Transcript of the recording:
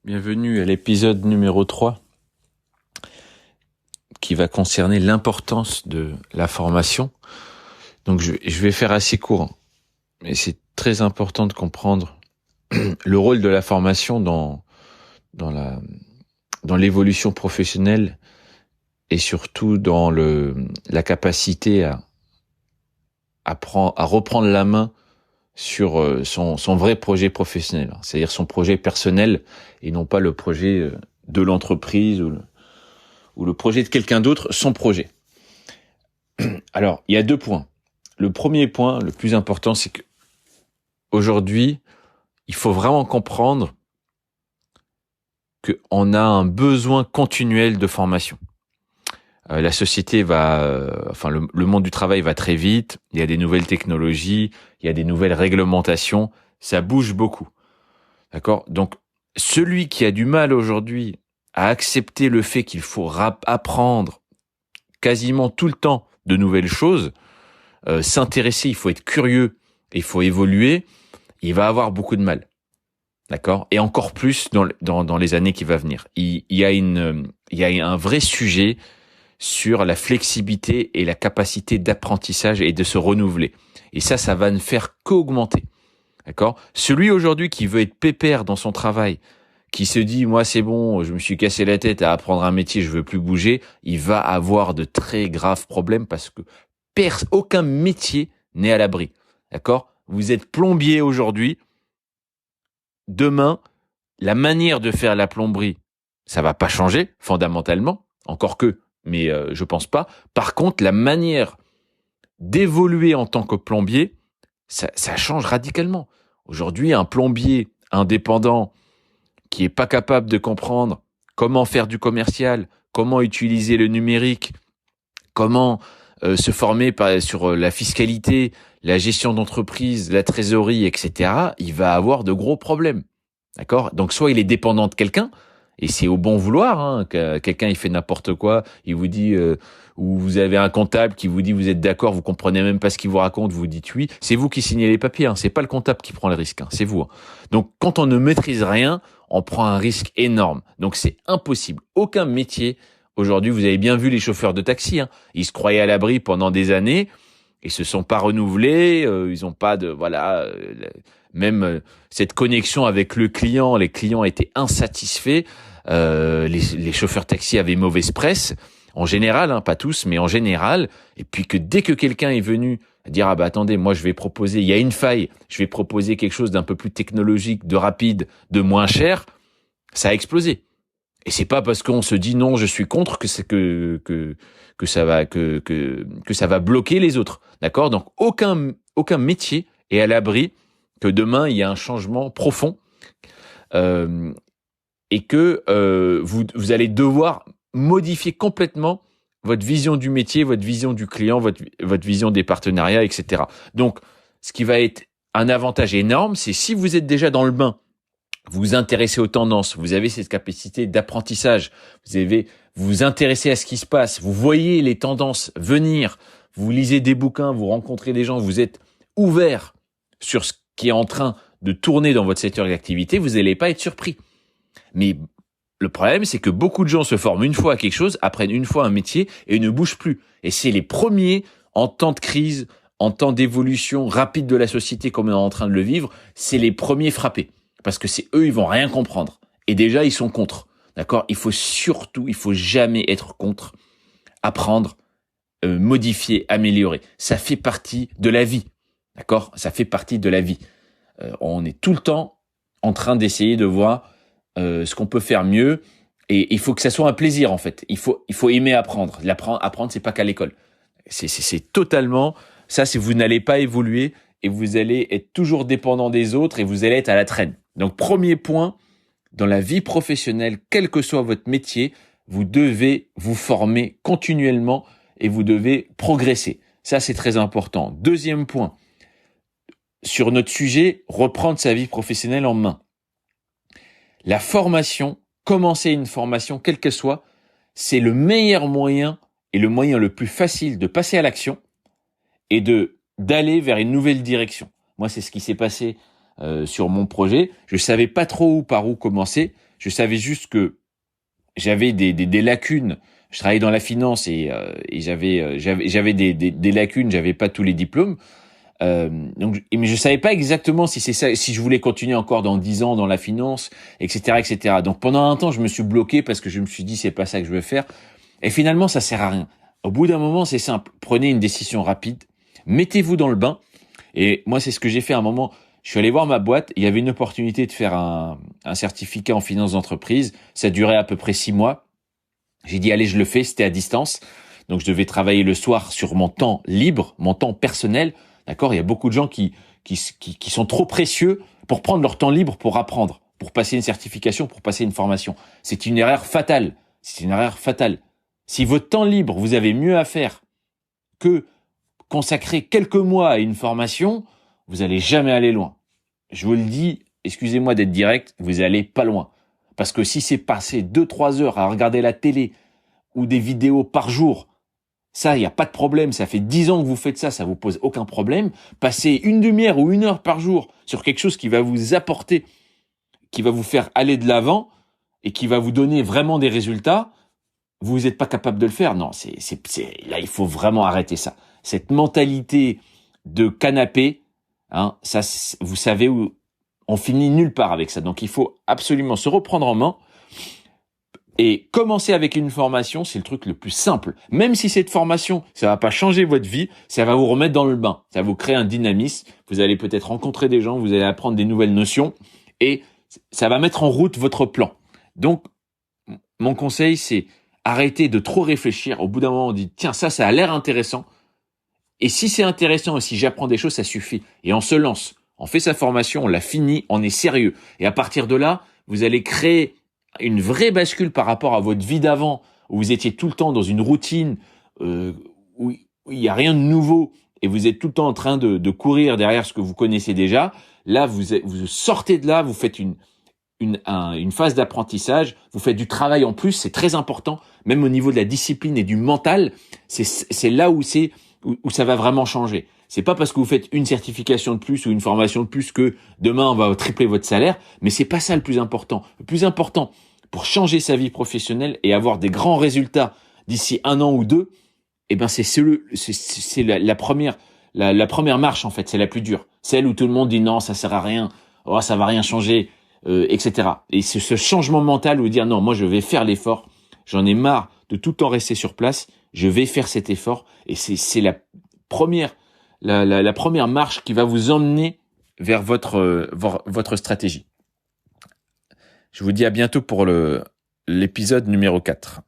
Bienvenue à l'épisode numéro 3 qui va concerner l'importance de la formation. Donc je vais faire assez court, mais c'est très important de comprendre le rôle de la formation dans l'évolution professionnelle et surtout dans la capacité à reprendre la main sur son vrai projet professionnel, c'est-à-dire son projet personnel et non pas le projet de l'entreprise ou le projet de quelqu'un d'autre, son projet. Alors, il y a 2 points. Le premier point, le plus important, c'est que aujourd'hui, il faut vraiment comprendre qu'on a un besoin continuel de formation. La société le monde du travail va très vite, il y a des nouvelles technologies, il y a des nouvelles réglementations, ça bouge beaucoup. D'accord ? Donc, celui qui a du mal aujourd'hui à accepter le fait qu'il faut apprendre quasiment tout le temps de nouvelles choses, s'intéresser, il faut être curieux, il faut évoluer, il va avoir beaucoup de mal. D'accord ? Et encore plus dans les années qui vont venir. Il y a un vrai sujet sur la flexibilité et la capacité d'apprentissage et de se renouveler. Et ça va ne faire qu'augmenter. D'accord ? Celui aujourd'hui qui veut être pépère dans son travail, qui se dit, moi c'est bon, je me suis cassé la tête à apprendre un métier, je veux plus bouger, il va avoir de très graves problèmes parce que aucun métier n'est à l'abri. D'accord ? Vous êtes plombier aujourd'hui, demain, la manière de faire la plomberie, ça va pas changer fondamentalement, encore que, mais je pense pas. Par contre, la manière d'évoluer en tant que plombier, ça change radicalement. Aujourd'hui, un plombier indépendant qui est pas capable de comprendre comment faire du commercial, comment utiliser le numérique, comment se former sur la fiscalité, la gestion d'entreprise, la trésorerie, etc., il va avoir de gros problèmes. D'accord ? Donc soit il est dépendant de quelqu'un, et c'est au bon vouloir, que quelqu'un il fait n'importe quoi, il vous dit, ou vous avez un comptable qui vous dit vous êtes d'accord, vous comprenez même pas ce qu'il vous raconte, vous dites oui, c'est vous qui signez les papiers, c'est pas le comptable qui prend le risque, c'est vous. Donc quand on ne maîtrise rien, on prend un risque énorme. Donc c'est impossible. Aucun métier aujourd'hui, vous avez bien vu les chauffeurs de taxi, ils se croyaient à l'abri pendant des années, ils se sont pas renouvelés, ils ont pas de même cette connexion avec le client, les clients étaient insatisfaits, les chauffeurs taxi avaient mauvaise presse, en général, pas tous, mais en général, et puis que dès que quelqu'un est venu dire attendez, moi je vais proposer, il y a une faille, je vais proposer quelque chose d'un peu plus technologique, de rapide, de moins cher, ça a explosé. Et c'est pas parce qu'on se dit non, je suis contre que c'est que ça va bloquer les autres. D'accord ? Donc aucun métier est à l'abri que demain il y a un changement profond et que vous allez devoir modifier complètement votre vision du métier, votre vision du client, votre vision des partenariats, etc. Donc, ce qui va être un avantage énorme, c'est si vous êtes déjà dans le bain, vous vous intéressez aux tendances, vous avez cette capacité d'apprentissage, vous vous intéressez à ce qui se passe, vous voyez les tendances venir, vous lisez des bouquins, vous rencontrez des gens, vous êtes ouvert sur ce qui est en train de tourner dans votre secteur d'activité, vous n'allez pas être surpris. Mais le problème, c'est que beaucoup de gens se forment une fois à quelque chose, apprennent une fois un métier et ne bougent plus. Et c'est les premiers, en temps de crise, en temps d'évolution rapide de la société comme on est en train de le vivre, c'est les premiers frappés. Parce que c'est eux, ils vont rien comprendre. Et déjà, ils sont contre. D'accord ? Il faut jamais être contre. Apprendre, modifier, améliorer. Ça fait partie de la vie. D'accord ? Ça fait partie de la vie. On est tout le temps en train d'essayer de voir ce qu'on peut faire mieux. Et il faut que ça soit un plaisir, en fait. Il faut aimer apprendre. Apprendre, c'est pas qu'à l'école. C'est totalement... Ça, c'est vous n'allez pas évoluer et vous allez être toujours dépendant des autres et vous allez être à la traîne. Donc, premier point, dans la vie professionnelle, quel que soit votre métier, vous devez vous former continuellement et vous devez progresser. Ça, c'est très important. Deuxième point, sur notre sujet, reprendre sa vie professionnelle en main. La formation, commencer une formation, quelle qu'elle soit, c'est le meilleur moyen et le moyen le plus facile de passer à l'action et d'aller vers une nouvelle direction. Moi, c'est ce qui s'est passé sur mon projet. Je savais pas trop par où commencer. Je savais juste que j'avais des lacunes. Je travaillais dans la finance et j'avais des lacunes. J'avais pas tous les diplômes. Mais je savais pas exactement si c'est ça, si je voulais continuer encore dans 10 ans dans la finance, etc., etc. Donc pendant un temps, je me suis bloqué parce que je me suis dit c'est pas ça que je veux faire. Et finalement, ça sert à rien. Au bout d'un moment, c'est simple. Prenez une décision rapide. Mettez-vous dans le bain. Et moi, c'est ce que j'ai fait à un moment. Je suis allé voir ma boîte. Il y avait une opportunité de faire un certificat en finance d'entreprise. Ça durait à peu près 6 mois. J'ai dit, allez, je le fais. C'était à distance. Donc, je devais travailler le soir sur mon temps libre, mon temps personnel. D'accord? Il y a beaucoup de gens qui sont trop précieux pour prendre leur temps libre pour apprendre, pour passer une certification, pour passer une formation. C'est une erreur fatale. C'est une erreur fatale. Si votre temps libre, vous avez mieux à faire que consacrer quelques mois à une formation, vous allez jamais aller loin. Je vous le dis, excusez-moi d'être direct, vous allez pas loin. Parce que si c'est passer 2-3 heures à regarder la télé ou des vidéos par jour, ça, il n'y a pas de problème. Ça fait 10 ans que vous faites ça, ça vous pose aucun problème. Passer une demi-heure ou 1 heure par jour sur quelque chose qui va vous apporter, qui va vous faire aller de l'avant et qui va vous donner vraiment des résultats, vous n'êtes pas capable de le faire. Non, là, il faut vraiment arrêter ça. Cette mentalité de canapé, hein, ça, vous savez où on finit nulle part avec ça. Donc, il faut absolument se reprendre en main et commencer avec une formation. C'est le truc le plus simple. Même si cette formation, ça va pas changer votre vie, ça va vous remettre dans le bain. Ça va vous créer un dynamisme. Vous allez peut-être rencontrer des gens, vous allez apprendre des nouvelles notions et ça va mettre en route votre plan. Donc, mon conseil, c'est arrêtez de trop réfléchir. Au bout d'un moment, on dit, tiens, ça a l'air intéressant. Et si c'est intéressant et si j'apprends des choses, ça suffit. Et on se lance. On fait sa formation, on la finit, on est sérieux. Et à partir de là, vous allez créer une vraie bascule par rapport à votre vie d'avant, où vous étiez tout le temps dans une routine, où il n'y a rien de nouveau, et vous êtes tout le temps en train de courir derrière ce que vous connaissez déjà. Là, vous sortez de là, vous faites une phase d'apprentissage, vous faites du travail en plus, c'est très important, même au niveau de la discipline et du mental, c'est là où ça va vraiment changer. C'est pas parce que vous faites une certification de plus ou une formation de plus que demain on va tripler votre salaire, mais c'est pas ça le plus important. Le plus important pour changer sa vie professionnelle et avoir des grands résultats d'ici 1 an ou 2, eh ben c'est la première marche en fait, c'est la plus dure, celle où tout le monde dit non, ça sert à rien, oh ça va rien changer, etc. Et c'est ce changement mental où dire non, moi je vais faire l'effort, j'en ai marre de tout le temps rester sur place, je vais faire cet effort, et c'est la première marche qui va vous emmener vers votre stratégie. Je vous dis à bientôt pour l'épisode numéro 4.